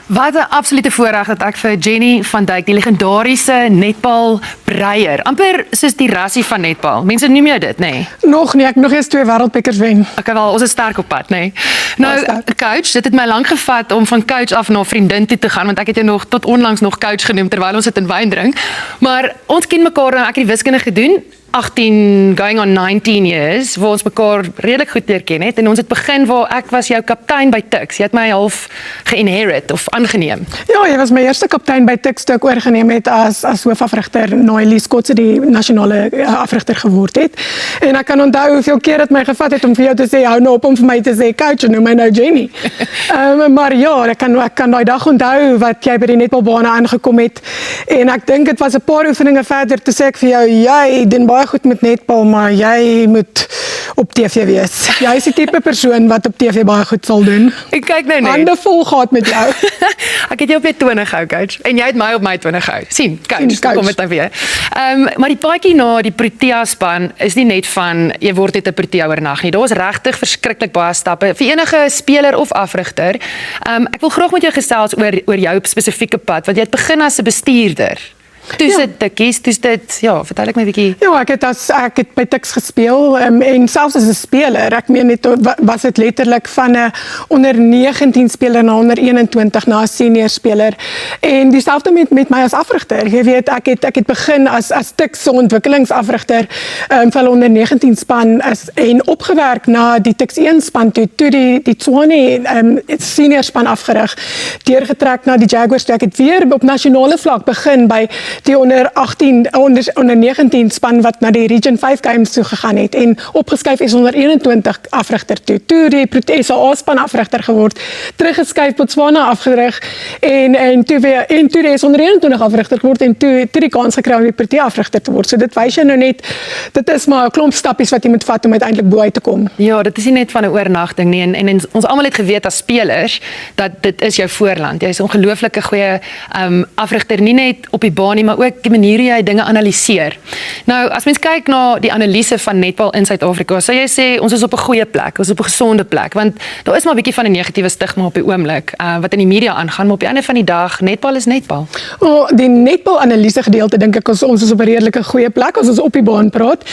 Wat 'n absolute voorreg dat ek vir Jenny van Dijk, die legendariese netbal breier, amper soos die rassie van netbal. Mense noem jou dit, nê? Nee? Nog nie, ek nog eens 2 wêreldbekers wen. Okay, wel, ons is sterk op pad, nê? Nee? Nou, coach, dit het my lank gevat om van coach af na vriendin toe te gaan, want ek het jou nog tot onlangs nog coach genoem terwyl ons dit in wyn drink. Maar ons ken mekaar nou, ek het die wiskunde gedoen. 18 going on 19 years waar ons mekaar redelik goed leer ken het en ons het begin waar ek was jou kaptein by Tuks. Jy het my half ge-inherit of aangeneem. Ja, jy was my eerste kaptein by Tuks toe ek oorgeneem het as hoofafrigter na Elise Kotse die nasionale afrigter geword het. En ek kan onthou hoeveel keer dit my gevat het om vir jou te sê hou nou op om vir my te sê coach en noem my nou Jenny. Maar ja, ek kan daai dag onthou wat jy by die netbalbane aangekom het en ek dink dit was 'n paar oefeninge verder toe sê ek vir jou jy doen baie goed met netbal, maar jy moet op TV wees. Jy is die tipe persoon wat op TV baie goed sal doen. Ek kyk nou net. Hande vol gehad met jou. Ek het jou op jou tone gehou, coach. En jy het my op my tone gehou. Sien, coach, kom dit nou weer. Maar die paadjie na die Protea span is nie net van jy word net 'n Protea oornag nie. Daar's regtig verskriklik baie stappe vir enige speler of afrigter. Ek wil graag met jou gesels oor jou spesifieke pad, want jy het begin as 'n bestuurder. Toes dit tikkies, toes dit, ja, vertel ek my 'n bietjie. Ja, ek het by Tuks gespeel en selfs as 'n speler, ek meen net was dit letterlik van 'n onder 19 speler na onder 21 na 'n senior speler. En dieselfde met my as afrigter. Jy weet, ek het begin as Tuks se ontwikkelingsafrigter vir onder 19 span en opgewerk na die Tuks 1 span toe die Tshwane senior span afgerig, deurgetrek na die Jaguars. Ek het weer op nasionale vlak begin by die onder 19 span wat na die Region 5 games toe gegaan het en opgeskuif is onder 21 afrigter toe die SA span afrigter geword, teruggeskuif Botswana afgerig en toe die is onder 21 afrigter geword en toe die kans gekry om die Protea afrigter te word. So dit wys jy nou net, dit is maar 'n klomp stappies wat jy moet vat om uiteindelik bo uit te kom. Ja, dit is nie net van 'n oornagting nie en ons almal het geweet as spelers dat dit is jou voorland. Jy is 'n ongelooflike goeie afrigter, nie net op die baan nie, maar ook die manier hoe jy dinge analiseer. Nou, as mens kyk na die analise van netbal in Suid-Afrika, sou jy sê ons is op 'n goeie plek, ons is op 'n gesonde plek, want daar is maar 'n bietjie van 'n negatiewe stigma op die oomblik wat in die media aangaan, maar op die einde van die dag, netbal is netbal. Die netbal analise gedeelte dink ek ons is op 'n redelike goeie plek as ons op die baan praat.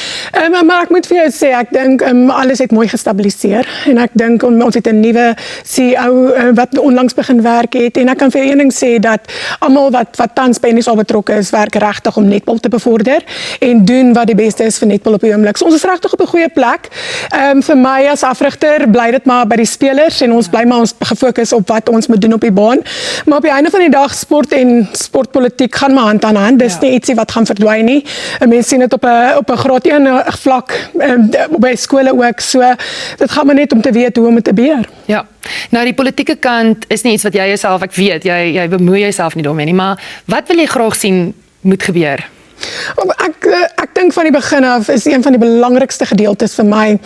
Maar ek moet vir jou sê, ek dink alles het mooi gestabiliseer en ek dink ons het 'n nuwe CEO wat onlangs begin werk het en ek kan vir jou een ding sê dat almal wat tans by NSA betrokke is, werk regtig om netbal te bevorder en doen wat die beste is vir netbal op die oomblik. So ons is regtig op 'n goeie plek. Vir my as afrigter bly dit maar by die spelers en ons bly maar ons gefokus op wat ons moet doen op die baan. Maar op die einde van die dag sport en sportpolitiek gaan maar hand aan hand. Dis nie ietsie wat gaan verdwyn nie. Mense sien dit op 'n graad 1 vlak by skole ook. So dit gaan maar net om te weet hoe om dit te beheer. Ja. Nou die politieke kant is nie iets wat jy jouself, ek weet, jy bemoei jouself nie daarmee nie, maar wat wil jy graag sien moet gebeur? Ek dink van die begin af is een van die belangrikste gedeeltes vir my,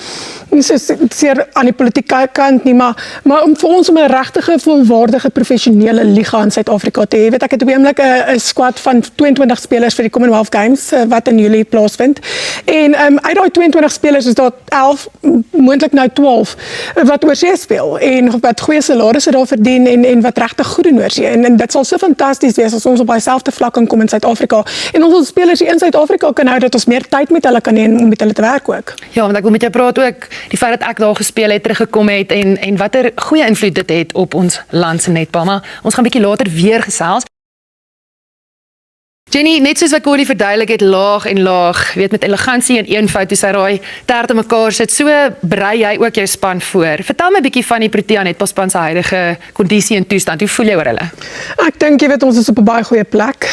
nie so seer aan die politieke kant nie, maar om vir ons om 'n regtige volwaardige professionele liga in Suid-Afrika te hê. Ek het op die oomblik 'n squad van 22 spelers vir die Commonwealth Games wat in Julie plaasvind. En uit daai 22 spelers is daar 11, moontlik nou 12 wat oorsee speel en wat goeie salarisse daar verdien en wat regtig goed doen oorsee. En dit sal so fantasties wees as ons op dieselfde vlak kan kom in Suid-Afrika en ons spelers in Suid-Afrika kan hou dat ons meer tyd met hulle kan hê om met hulle te werk ook. Ja, want ek wil met jou praat ook die feit dat ek daar gespeel het, teruggekom het en watter goeie invloed dit het op ons land se netbal, maar ons gaan 'n bietjie later weer gesels. Jenny, net soos wat Corrie verduidelik het, laag en laag, weet met elegansie en eenvoud, toe sy raai tert in mekaar sit, so brei jy ook jou span voor. Vertel my 'n bietjie van die Protea netbalspan se huidige kondisie en toestand. Hoe voel jy oor hulle? Ek dink jy weet ons is op 'n baie goeie plek.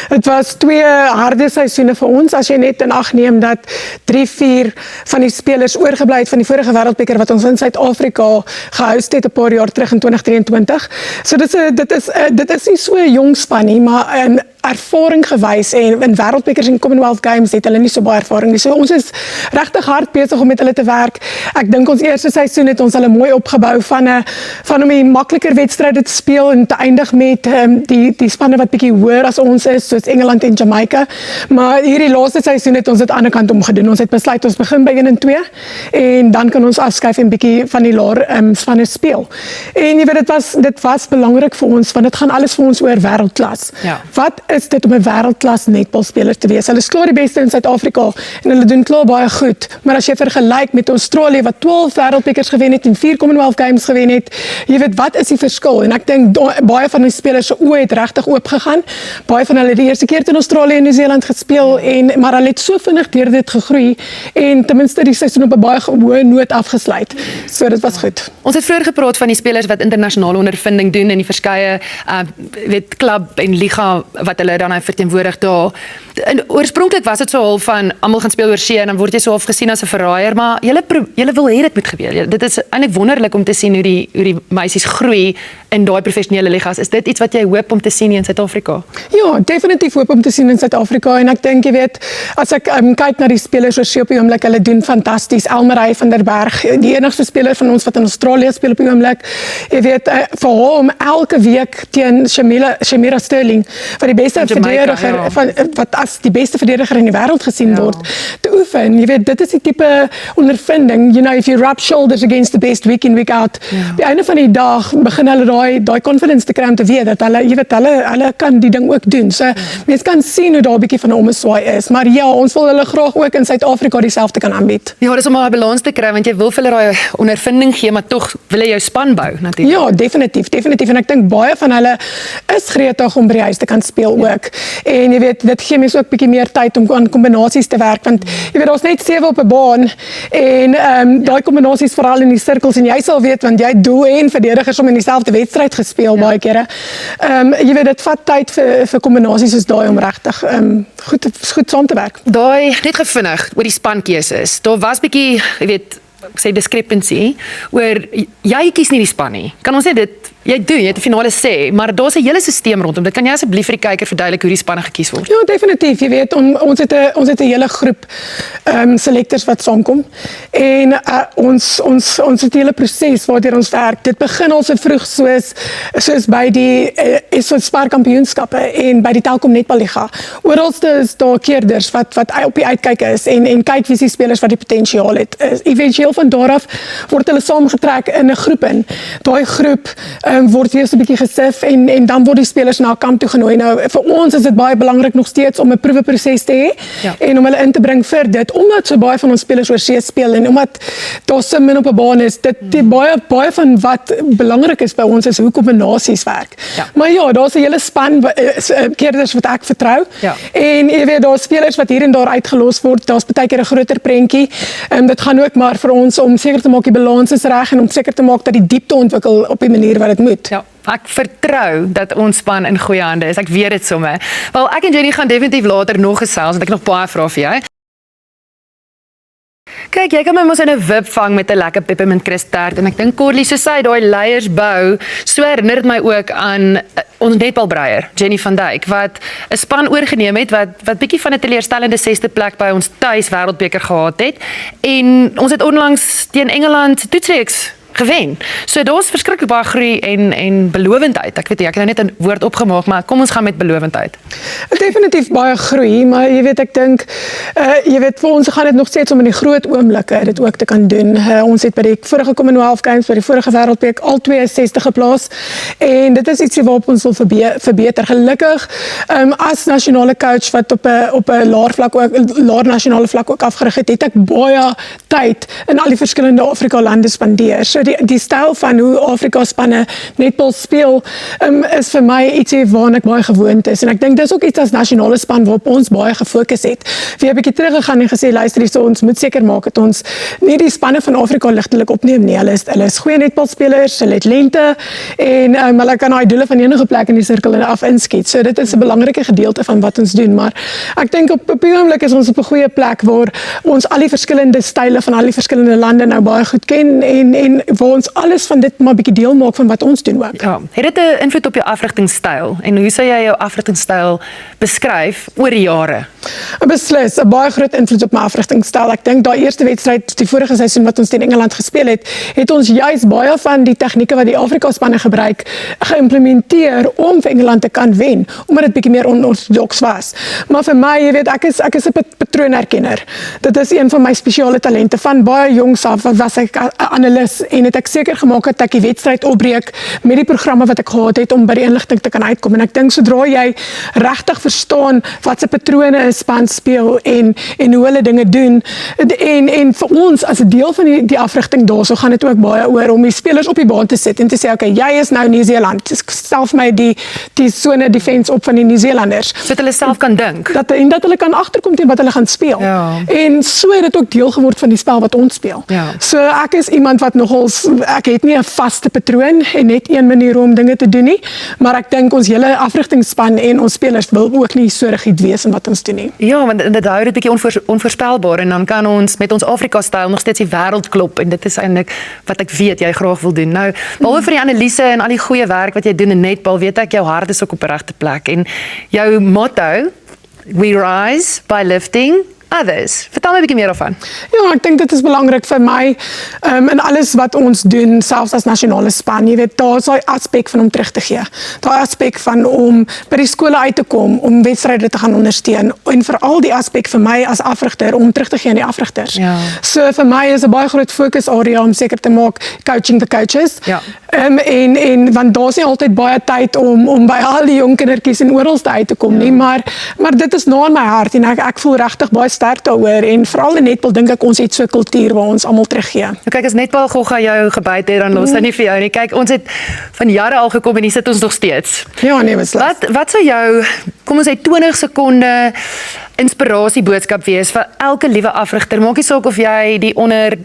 Dit was 2 harde seisoene vir ons as jy net in ag neem dat 3-4 van die spelers oorgebly het van die vorige wêreldbeker wat ons in Suid-Afrika gehost het 'n paar jaar terug in 2023. So dit is nie so 'n jong span nie, maar ervaring gewys en in wêreldbekers en Commonwealth Games het hulle nie so baie ervaring nie. So ons is regtig hard besig om met hulle te werk. Ek dink ons eerste seisoen het ons hulle mooi opgebou van om die makliker wedstryde te speel en te eindig met die spanne wat bietjie hoër as ons is, soos Engeland en Jamaica. Maar hierdie laaste seisoen het ons dit aan die ander kant omgedoen. Ons het besluit ons begin by 1 en 2 en dan kan ons afskuif en bietjie van die laer spanne speel. En jy weet dit was belangrik vir ons want dit gaan alles vir ons oor wêreldklas. Ja. Wat is dit om 'n wêreldklas netbalspeler te wees? Hulle is klaar die beste in Suid-Afrika en hulle doen klaar baie goed. Maar as jy vergelyk met Australië wat 12 wêreldbekers gewen het en 4 Commonwealth Games gewen het, jy weet wat is die verskil? En ek dink baie van die spelers se oë het regtig oop gegaan. Baie van hulle het die eerste keer in Australië en Nieu-Seeland gespeel maar hulle het so vinnig deur dit gegroei en ten minste die seisoen op 'n baie hoë noot afgesluit. So dit was goed. Ons het vroeër gepraat van die spelers wat internasionale ondervinding doen in die verskeie klub en liga wat hulle dan verteenwoordig daar. En oorspronklik was dit so half van almal gaan speel oor see en dan word jy so half gesien as 'n verraaier, maar julle wil hê dit moet gebeur. Dit is eintlik wonderlik om te sien hoe die meisies groei in daai professionele ligas. Is dit iets wat jy hoop om te sien in Suid-Afrika? Ja, definitief hoop om te sien in Suid-Afrika en ek dink jy weet as ek kyk na die spelers oor see op die oomblik, hulle doen fantasties. Elmarie van der Berg, die enigste speler van ons wat in Australië speel op die oomblik. Jy weet vir hom elke week teen Shamira Sterling wat die beste verdediger wat as die beste verdediger in die wêreld gesien word te oefen. Jy weet dit is die tipe ondervinding, you know, if you rub shoulders against the best week in week out. Op die einde van die dag begin hulle daai confidence te kry om te weet dat hulle jy weet hulle kan die ding ook doen. So mens kan sien hoe daar 'n bietjie van 'n omswaai is, maar ja, ons wil hulle graag ook in Suid-Afrika dieselfde kan aanbied. Ja, dis om 'n balans te kry want jy wil vir hulle daai ondervinding gee, maar tog wil jy jou span bou natuurlik. Ja, definitief en ek dink baie van hulle is gretig om by die huis te kan speel ook. En jy weet, dit gee mens ook bietjie meer tyd om aan kombinasies te werk want jy weet daar's net 7 op 'n baan en daai kombinasies veral in die sirkels en jy sal weet want jy doel en verdedigers om in dieselfde wedstryd gespeel baie kere. Jy weet dit vat tyd vir kombinasies soos daai om regtig goed saam te werk. Daai net gevinnig oor die spankeuses. Daar was bietjie, jy weet, ek sê discrepancy oor jy kies nie die span nie. Kan ons net dit jy het die finale sê, maar daar's 'n hele stelsel rondom. Dit kan jy asseblief vir die kyker verduidelik hoe die spanne gekies word? Ja, definitief. Jy weet ons het 'n hele groep selectors wat saamkom en ons het 'n hele proses waardeur ons werk. Dit begin al so vroeg soos by die Spark Kampioenskappe en by die Telkom Netballiga. Oralste is daar keerders wat op die uitkyk is en kyk wie se spelers wat die potensiaal het. Eventueel van daar af word hulle saamgetrek in 'n groep in. Daai groep word weer so 'n bietjie gesif en dan word die spelers na 'n kamp toe genooi. Nou vir ons is dit baie belangrik nog steeds om 'n proeweproses te hê en om hulle in te bring vir dit omdat so baie van ons spelers oor see speel en omdat daar so min op 'n baan is. Dit baie van wat belangrik is by ons is hoe kombinasies werk. Ja. Maar ja, daar's 'n hele span keerders wat ek vertrou. Ja. En jy weet daar's spelers wat hier en daar uitgelos word. Daar's baie keer 'n groter prentjie. Dit gaan ook maar vir ons om seker te maak die balans is reg en om seker te maak dat die diepte ontwikkel op die manier wat dit moet. Ja. Ek vertrou dat ons span in goeie hande is. Ek weet dit sommer. Wel, ek en Jenny gaan definitief later nog gesels want ek nog baie vrae vir jou. Kyk, jy kan my mos in 'n wip vang met 'n lekker peppermint kristert en ek dink Corlie so sy daai leiers bou, so herinner dit my ook aan ons netbalbreier Jenny van Dijk wat 'n span oorgeneem het wat bietjie van 'n teleurstellende 6de plek by ons tuis wêreldbeker gehad het en ons het onlangs teen Engeland toetsreeks gewen. So daar's verskriklik baie groei en belowendheid. Ek weet jy, ek het nou net 'n woord opgemaak, maar kom ons gaan met belowendheid. Definitief baie groei, maar jy weet ek dink jy weet vir ons gaan dit nog steeds om in die groot oomblikke dit ook te kan doen. Ons het by die vorige Commonwealth Games, by die vorige wêreldbeker al 62 geplaas en dit is ietsie waarop ons wil verbeter. Gelukkig as nasionale coach wat op 'n laer nasionale vlak ook afgerig het ek baie tyd in al die verskillende Afrika lande spandeer. So die styl van hoe Afrika spanne netbal speel is vir my ietsie waarna ek baie gewoond is en ek dink dis ook iets as nasionale span waarop ons baie gefokus het. Weer 'n bietjie teruggegaan en gesê luister hierso, ons moet seker maak dat ons nie die spanne van Afrika ligtelik opneem nie. Hulle is goeie netbalspelers, hulle het lente en hulle kan daai doele van enige plek in die sirkel en af inskiet. So dit is 'n belangrike gedeelte van wat ons doen, maar ek dink op die oomblik is ons op 'n goeie plek waar ons al die verskillende style van al die verskillende lande nou baie goed ken en waar ons alles van dit maar bietjie deel maak van wat ons doen ook. Ja, het dit 'n invloed op jou afrigtingstyl en hoe sou jy jou afrigtingstyl beskryf oor die jare? Beslis, 'n baie groot invloed op my afrigtingstyl. Ek dink daai eerste wedstryd, die vorige seisoen wat ons teen Engeland gespeel het ons juis baie van die tegnieke wat die Afrika-spanne gebruik geïmplementeer om vir Engeland te kan wen, omdat dit bietjie meer onorthodox was. Maar vir my, jy weet, ek is 'n patroonherkenner. Dit is een van my spesiale talente. Van baie jongs af was ek 'n analis en het ek seker gemaak dat ek die wedstryd opbreek met die programme wat ek gehad het om by die inligting te kan uitkom. En ek dink sodra jy regtig verstaan wat se patrone 'n span speel en hoe hulle dinge doen en vir ons as 'n deel van die afrigting daarso gaan dit ook baie oor om die spelers op die baan te sit en te sê okay, jy is nou Nieu-Seeland. Stel vir my die sone defense op van die Nieu-Seelanders. Sodat hulle self kan dink. Dat hulle kan agterkom teen wat hulle gaan speel. Ja. En so het dit ook deel geword van die spel wat ons speel. Ja. So ek is iemand wat nogals, ek het nie 'n vaste patroon en net een manier om dinge te doen nie, maar ek dink ons hele afrigtingsspan en ons spelers wil ook nie so rigied wees in wat ons doen nie. Ja, want dit hou dit bietjie onvoorspelbaar en dan kan ons met ons Afrika-styl nog steeds die wêreld klop en dit is eintlik wat ek weet jy graag wil doen. Nou, behalwe vir die analise en al die goeie werk wat jy doen in netbal, weet ek jou hart is ook op die regte plek en jou motto, we rise by lifting others. Vertel my 'n bietjie meer daarvan. Ja, ek dink dit is belangrik vir my in alles wat ons doen, selfs as nasionale span. Jy weet, daar is daai aspek van om terug te gee. Daai aspek van om by die skole uit te kom, om wedstryde te gaan ondersteun en veral die aspek vir my as afrigter om terug te gee aan die afrigters. Ja. So vir my is 'n baie groot fokusarea om seker te maak coaching the coaches. Ja. En want daar's nie altyd baie tyd om by al die jong kindertjies en oralste uit te kom nie, maar dit is na in my hart en ek voel regtig baie sterk daaroor en veral in netbal dink ek ons het so 'n kultuur waar ons almal teruggee. Nou kyk, as netbal gogga jou gebyt het, dan los hy nie vir jou nie. Kyk, ons het van jare al gekom en hier sit ons nog steeds. Ja, nee, beslis. Wat sou jou, kom ons sê 20 sekonde inspirasie boodskap wees vir elke liewe afrigter? Maak nie saak of jy die onder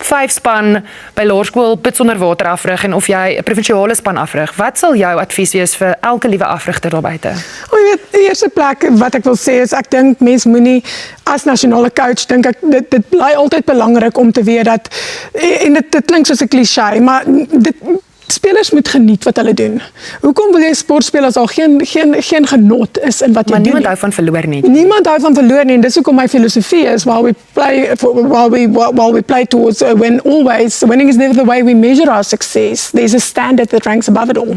5 span by laerskool pits onder water afrig en of jy 'n provinsiale span afrig. Wat sal jou advies wees vir elke liewe afrigter daar buite? Jy weet, die eerste plek wat ek wil sê is ek dink mens moenie as nasionale coach dink ek dit bly altyd belangrik om te weet dat en dit klink soos 'n klise, maar spelers moet geniet wat hulle doen. Hoekom wil jy sport speel as daar geen genot is in wat jy doen? Maar niemand hou van verloor nie. Niemand hou van verloor nie en dis hoekom my filosofie is while we play towards winning is never the way we measure our success. There's a standard that ranks above it all.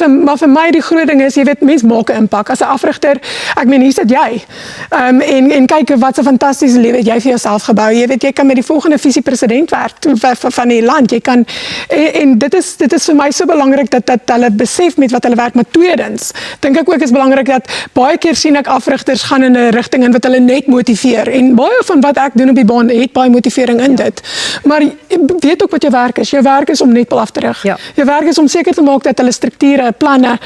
Maar vir my die groot ding is, jy weet, mens maak 'n impak. As 'n afrigter, ek meen hier sit jy. En kyk wat 'n fantastiese lewe jy vir jouself gebou. Jy weet jy kan met die volgende visie-president werk van die land. Jy kan en dit is vir my so belangrik dat hulle besef met wat hulle werk, maar tweedens dink ek ook is belangrik dat baie keer sien ek afrigters gaan in 'n rigting in wat hulle net motiveer en baie van wat ek doen op die baan het baie motivering in dit. Maar weet ook wat jou werk is. Jou werk is om netbal af te rig. Ja. Jou werk is om seker te maak dat hulle strukture, planne,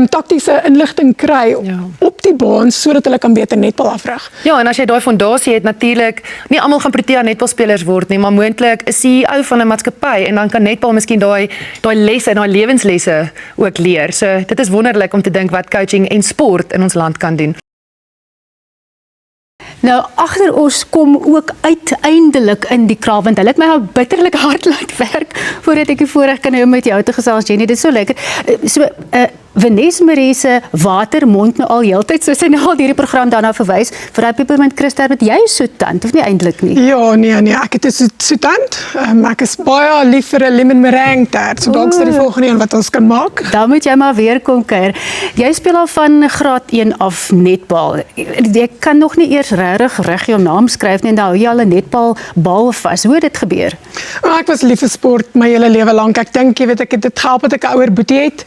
taktiese inligting kry op die baan sodat hulle kan beter netbal afrig. Ja, en as jy daai fondasie het, natuurlik, nie almal gaan Protea netbalspelers word nie, maar moontlik 'n CEO van 'n maatskappy en dan kan netbal miskien daai lesse, daai lewenslesse ook leer. So dit is wonderlik om te dink wat coaching en sport in ons land kan doen. Nou, agter ons kom ook uiteindelik in die kraal, want hulle het my al bitterlik hard laat werk voordat ek die voorreg kan hê om met jou te gesels, Jenny. Dit is so lekker. Vanessa Marese watermond nou al heeltyd, soos sy nou al hierdie program daarna verwys, vir daai peppermint kristal met jou soetant, of nie eintlik nie? Ja, nee, ek het 'n soetant. Ek is baie lief vir 'n lemon meringue tart, so dalk is dit die volgende een wat ons kan maak. Dan moet jy maar weer kom kuier. Jy speel al van graad 1 af netbal. Jy kan nog nie eers reg jou naam skryf nie en dan hou jy al 'n netbalbal vas. Hoe het dit gebeur? Ek was lief vir sport my hele lewe lank. Ek dink jy weet ek het dit gehelp dat ek 'n ouer boetie het.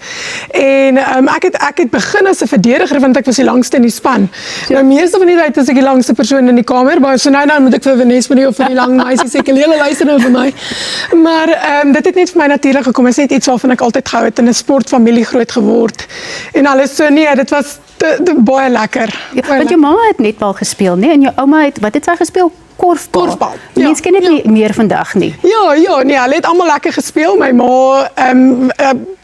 En ek het begin as 'n verdediger want ek was die langste in die span. Nou meeste van die tyd is ek die langste persoon in die kamer, maar so nou moet ek vir Vanessa of vir die lang meisie sê hulle luister nou vir my. Maar dit het net vir my natuurlik gekom. Dit is net iets waarvan ek altyd gehou het in 'n sportfamilie groot geword. En alles so nee, dit was baie lekker. Ja, want jou mamma het netbal gespeel, nee? En jou ouma het, wat het sy gespeel? korfbal. Korfbal, ja. Mense ken dit nie meer vandag nie. Ja, nee, hulle het almal lekker gespeel. My ma,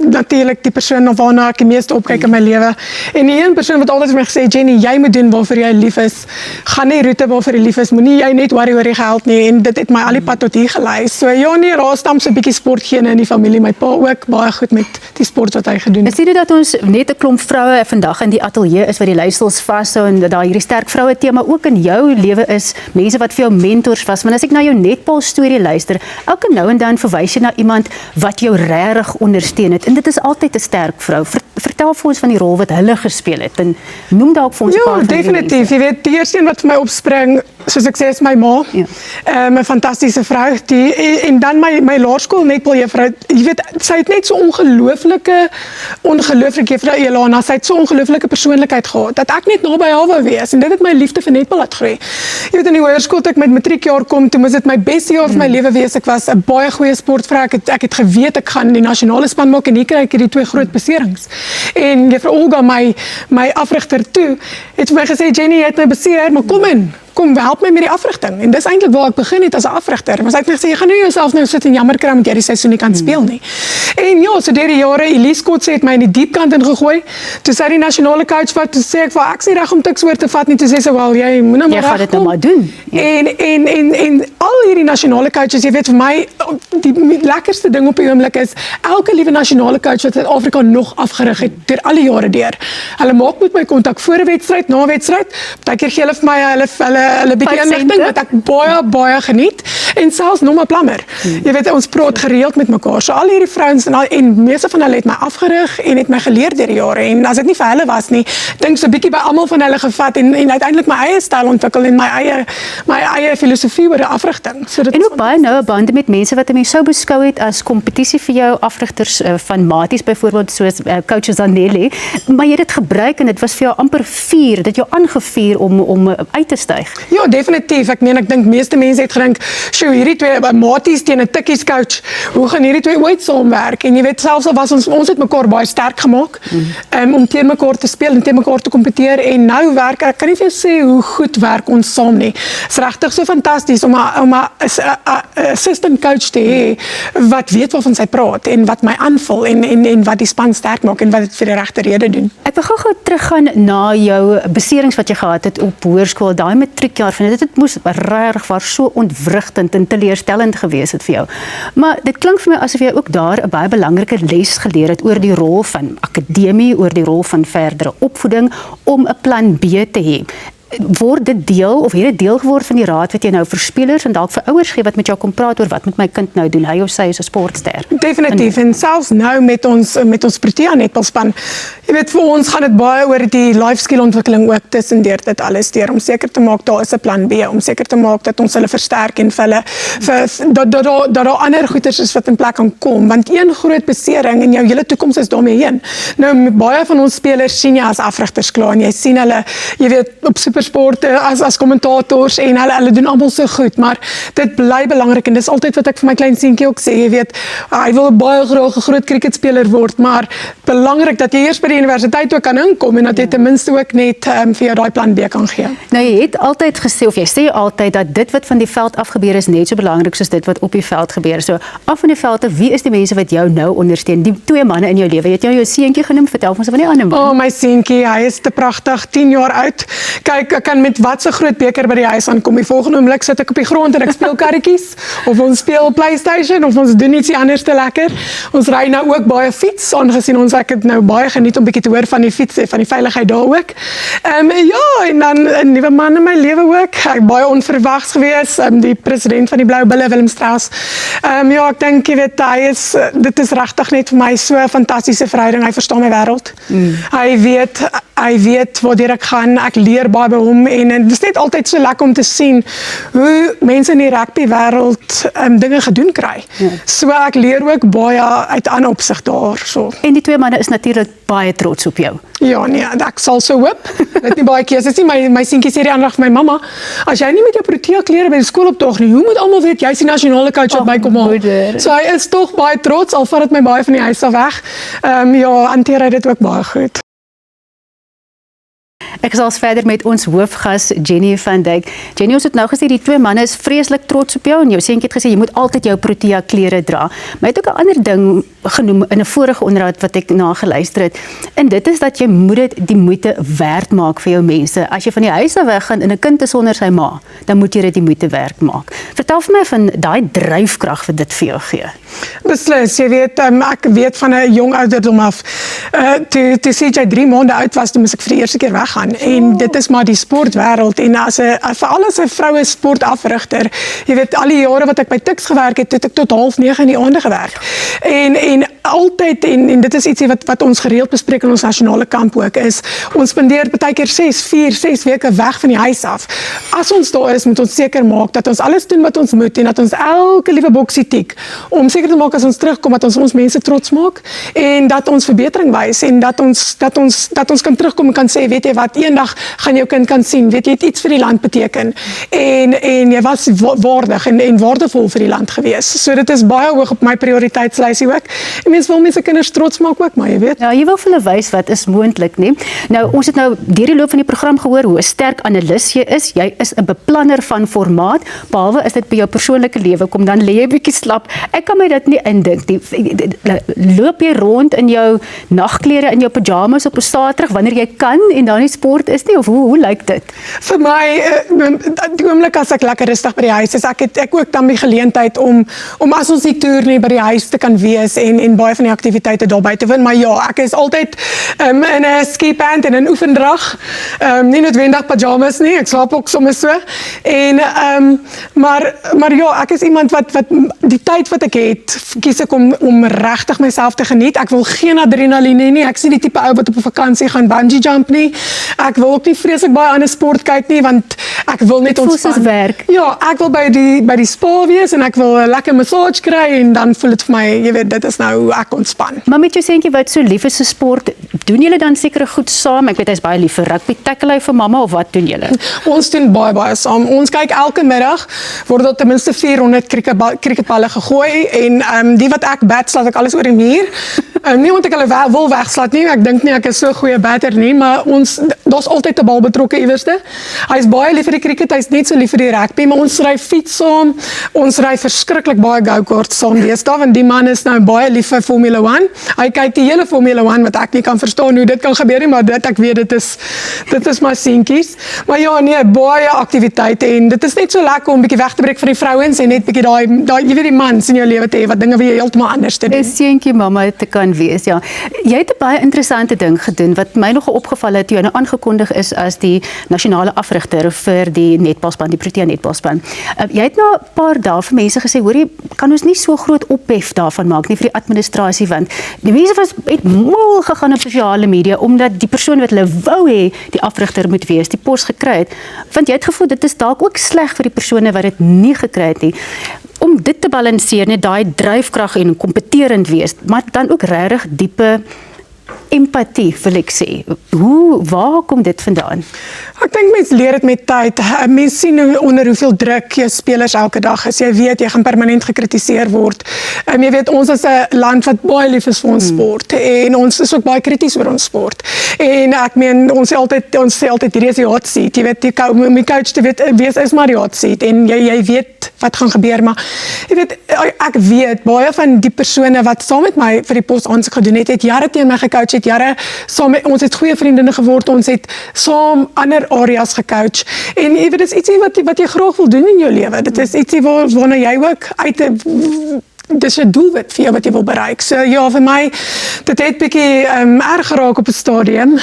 natuurlik die persoon waarna ek die meeste opkyk in my lewe. En die een persoon wat altyd vir my gesê, Jenny, jy moet doen waarvoor jy lief is. Gaan nie roete waarvoor jy lief is. Moenie jy net worry oor die geld nie. En dit het my al die pad tot hier gelei. So ja, nee, Raasdam se bietjie sportgene in die familie. My pa ook baie goed met die sport wat hy gedoen het. Is dit dat ons net 'n klomp vroue vandag in die ateljee is wat die leiersels vashou en dat daar hierdie sterk vroue tema ook in jou lewe is, mense wat vir jou mentors was. Want as ek na jou netbal storie luister, elke nou en dan verwys jy na iemand wat jou regtig ondersteun het en dit is altyd 'n sterk vrou. Vertel vir ons van die rol wat hulle gespeel het en noem dalk vir ons 'n paar van die definitief. Jy weet, die eerste een wat vir my opspring, soos ek sê, is my ma. Ja. 'n fantastiese vrou. En dan my laerskool netbaljuffrou, jy weet, sy het net so ongelooflike juffrou Elana, sy het so ongelooflike persoonlikheid gehad, dat ek net naby haar wou wees, en dit het my liefde vir netbal laat groei. Jy weet, in die hoërskool toe ek met matriekjaar kom, toe moes dit my beste jaar van my lewe wees. Ek was 'n baie goeie sportvrou. Ek het geweet ek gaan die nasionale span maak en hier kry ek hierdie 2 groot beserings. En juffrou Olga, my afrigter toe, het vir my gesê, Jenny, jy het my beseer, maar kom help my met die afrigting. En dis eintlik waar ek begin het as 'n afrigter. Maar sy het my gesê, jy gaan nie jouself nou sit en jammer kry omdat jy die seisoen nie kan speel nie. En ja, so deur die jare, Elise Kotse het my in die diep kant ingegooi. Toe sy die nasionale coach wat, toe sê ek vir haar, ek's nie reg om tuks oor te vat nie. Toe sê sy, wel, jy moet nou maar Jy gaan dit nou maar doen. Ja. En al hierdie nasionale coaches, jy weet, vir my, die lekkerste ding op die oomblik is, elke liewe nasionale coach wat Suid-Afrika nog afgerig het, deur al die jare deur. Hulle maak met my kontak voor 'n wedstryd, na 'n wedstryd. Partykeer gee hulle vir my hulle bietjie inligting wat ek baie geniet, en selfs Norma Plammer. Jy weet, ons praat gereeld met mekaar. So al hierdie vrouens en meeste van hulle het my afgerig en het my geleer deur die jare, en as dit nie vir hulle was nie, dink so 'n bietjie by almal van hulle gevat en uiteindelik my eie styl ontwikkel en my eie filosofie oor die afrigting. So dit En ook baie noue bande met mense wat 'n mens sou beskou het as kompetisie vir jou afrigters van maties byvoorbeeld soos coach Zanelli, maar jy het dit gebruik en dit was vir jou amper vuur, dit jou aangevuur om uit te styg. Ja, definitief. Ek dink meeste mense het gedink, "Sjoe, hierdie twee maties teen 'n tikkies coach. Hoe gaan hierdie twee ooit saamwerk?" En jy weet, selfs al was ons het mekaar baie sterk gemaak om teen mekaar te speel en teen mekaar te kompeteer, en nou werk ek kan nie vir jou sê hoe goed werk ons saam nie. Dit is regtig so fantasties om 'n assistant coach te hê wat weet waarvan sy praat en wat my aanvul en wat die span sterk maak en wat dit vir die regte rede doen. Ek wil gou teruggaan na jou beserings wat jy gehad het op hoërskool, daai matriekjaar van dit moes regtig so ontwrigtend en teleurstellend gewees het vir jou. Maar dit klink vir my asof jy ook daar 'n baie belangrike les geleer het oor die rol van akademie, oor die rol van verdere opvoeding om 'n plan B te hê. Word dit deel of het dit deel geword van die raad wat jy nou vir spelers en dalk vir ouers gee wat met jou kom praat oor wat met my kind nou doen, hy of sy is 'n sportster? Definitief, en selfs nou met ons Protea netbalspan, jy weet, vir ons gaan dit baie oor die life skill ontwikkeling ook tussendeur dit alles deur, om seker te maak daar is 'n plan B, om seker te maak dat ons hulle versterk en vir hulle dat daar ander goeders is wat in plek kan kom, want een groot besering en jou hele toekoms is daarmee heen. Nou baie van ons spelers sien jy as afrigters klaar en jy sien hulle, jy weet, op sporte as kommentators en hulle doen almal so goed, maar dit bly belangrik en dis altyd wat ek vir my klein seentjie ook sê, jy weet, hy wil baie graag 'n groot cricketspeler word, maar belangrik dat jy eers by die universiteit ook kan inkom en dat jy ten minste ook net vir jou daai plan B kan gee. Nou jy het altyd gesê, of jy sê altyd dat dit wat van die veld af gebeur is net so belangrik soos dit wat op die veld gebeur. So af van die veld, wie is die mense wat jou nou ondersteun? Die 2 manne in jou lewe. Jy het jou seentjie genoem, vertel ons van die ander man. Oh, my seentjie, hy is te pragtig, 10 jaar oud. Kyk, ek kan met wat 'n groot beker by die huis aankom. Die volgende oomblik sit ek op die grond en ek speel karretjies, of ons speel PlayStation, of ons doen ietsie anders te lekker. Ons ry nou ook baie fiets, aangesien ek het nou baie geniet om bietjie te hoor van die fiets en van die veiligheid daar ook. Ja, en dan 'n nuwe man in my lewe ook. Ek baie onverwags gewees, die president van die Blou Bulle, Willem Strauss. Ja, ek dink jy weet, dit is regtig net vir my so 'n fantastiese verhouding. Hy verstaan my wêreld. Hy weet waartoe ek gaan. Ek leer baie by hom en dit is net altyd so lekker om te sien hoe mense in die rugby wêreld dinge gedoen kry. Ja. So ek leer ook baie uit ander opsig daar. So. En die 2 manne is natuurlik baie trots op jou. Ja, nee, ek sal so hoop. Dit nie baie keuses nie. My seentjie sê die ander dag vir my mamma, as jy nie met jou Protea klere by die skool optog nie, hoe moet almal weet jy's die nasionale coach wat my kom haal? So hy is tog baie trots, al vat dit my baie van die huis af weg. Ja, hanteer hy dit ook baie goed. Ek gesels verder met ons hoofgas Jenny van Dijk. Jenny, ons het nou gesê die twee manne is vreeslik trots op jou en jou seentjie het gesê jy moet altyd jou Protea klere dra. Maar jy het ook 'n ander ding genoem in 'n vorige onderhoud wat ek nageluister het. En dit is dat jy moet dit die moeite werd maak vir jou mense. As jy van die huis af weggaan en 'n kind is sonder sy ma, dan moet jy dit die moeite werd maak. Vertel vir my van daai dryfkrag wat dit vir jou gee. Beslis, jy weet, ek weet van 'n jong ouderdom af, toe CJ 3 maande oud was, toe moes ek vir die eerste keer weggaan. En dit is maar die sportwêreld en veral as 'n vroue sportafrigter, jy weet, al die jare wat ek by Tuks gewerk het ek tot 8:30 in die aande gewerk. En altyd, en dit is ietsie wat ons gereeld bespreek in ons nasionale kamp ook, is ons spandeer baie keer 6 weke weg van die huis af. As ons daar is, moet ons seker maak dat ons alles doen wat ons moet en dat ons elke liewe boksie tik, om seker te maak as ons terugkom, dat ons mense trots maak en dat ons verbetering wys en dat ons kan terugkom en kan sê, weet jy wat, eendag gaan jou kind kan sien, weet jy het iets vir die land beteken en jy was waardig en waardevol vir die land gewees. So dit is baie hoog op my prioriteitslysie ook. En mens wil mense kinders trots maak ook, maar jy weet. Ja, jy wil vir hulle wys wat is moontlik, nee. Nou, ons het nou deur die loop van die program gehoor hoe 'n sterk analis jy is. Jy is 'n beplanner van formaat. Behalwe is dit by jou persoonlike lewe kom, dan lê jy 'n bietjie slap. Ek kan my dit nie indink nie. Loop jy rond in jou nagklere in jou pyjamas op 'n Saterdag wanneer jy kan en dan nie sport is nie, of hoe lyk dit? Vir my, die oomblik as ek lekker rustig by die huis is, ek ook dan die geleentheid om as ons nie toer nie by die huis te kan wees en baie van die aktiwiteite daarby te win, maar ja, ek is altyd in 'n skipand en 'n oefendrag, nie noodwendig pyjamas nie, ek slaap ook soms so, en maar ja, ek is iemand wat die tyd wat ek het, kies ek om regtig myself te geniet. Ek wil geen adrenaline nie, ek is nie die tipe ou wat op 'n vakansie gaan bungee jump nie, ek wil ook nie vreeslik baie ander sport kyk nie, want ek wil net ontspan. Soos werk. Ja, ek wil by die spa wees en ek wil 'n lekker massage kry en dan voel dit vir my, jy weet, dit is nou hoe ek ontspan. Maar met jou seentjie wat so lief is vir sport, doen julle dan sekere goed saam? Ek weet hy's baie lief vir rugby. Tackle hy vir mamma of wat doen julle? Ons doen baie saam. Ons kyk elke middag, word daar ten minste 400 cricketballe gegooi en die wat ek bat, slaat ek alles oor die muur. Nie want ek hulle wil wegslaat nie, ek dink nie ek is so 'n goeie batter nie, maar daar's altyd 'n bal betrokke iewerste. Hy's baie lief vir die cricket, hy's net so lief vir die rugby, maar ons ry fiets saam, ons ry verskriklik baie go-karts saam deesdae, want die man is nou baie lief vir Formula 1. Hy kyk die hele Formula 1 wat ek nie kan verstaan hoe dit kan gebeur nie, maar ek weet dit is my seentjies. Maar ja, nee, baie aktiwiteite en dit is net so lekker om 'n bietjie weg te breek van die vrouens en net bietjie daai jy weet die mans in jou lewe te hê wat dinge weer heeltemal anders te doen. 'n Seentjie mamma te kan wees, ja. Jy het 'n baie interessante ding gedoen wat my nogal opgeval het toe jy nou aangekondig is as die nasionale afrigter vir die netbalspan, die Protea netbalspan. Jy het nou 'n paar dae vir mense gesê, hoor jy, kan ons nie so groot ophef daarvan maak nie vir die administrasie, want die mense het mal gegaan op sosiale media omdat die persoon wat hulle wou hê die afrigter moet wees, die pos gekry het. Want jy het gevoel dit is dalk ook sleg vir die persone wat dit nie gekry het nie. Om dit te balanseer, net daai dryfkrag en kompeterend wees, maar dan ook regtig diepe empatie, wil ek sê. Waar kom dit vandaan? Ek dink mense leer dit met tyd. Mense sien onder hoeveel druk jou spelers elke dag is. Jy weet, jy gaan permanent gekritiseer word. Jy weet, ons is 'n land wat baie lief is vir ons sport en ons is ook baie krities oor ons sport. En ek meen, ons sê altyd hierdie is die hot seat. Jy weet, om die coach te wees is maar die hot seat en jy weet wat gaan gebeur, maar jy weet, ek weet, baie van die persone wat saam met my vir die pos aansoek gedoen het jare teen my gecoach, het jare saam met ons het goeie vriendinne geword, ons het saam ander areas gecoach en jy weet, dit is ietsie wat jy graag wil doen in jou lewe, dit is ietsie waarna jy ook dis 'n doelwit vir jou wat jy wil bereik. So ja, vir my, dit het bietjie erg geraak op 'n stadium,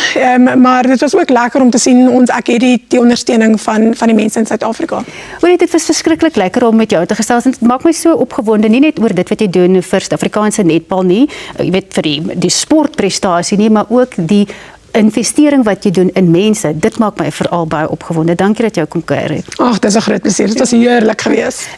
maar dit was ook lekker om te sien ek het die ondersteuning van die mense in Suid-Afrika. Hoor, dit was verskriklik lekker om met jou te gesels en dit maak my so opgewonde, nie net oor dit wat jy doen vir Suid-Afrikaanse netbal nie, jy weet vir die sportprestasie nie, maar ook die investering wat jy doen in mense. Dit maak my veral baie opgewonde. Dankie dat jy kom kuier het. Ag, dis 'n groot plesier. Dit was heerlik geweest.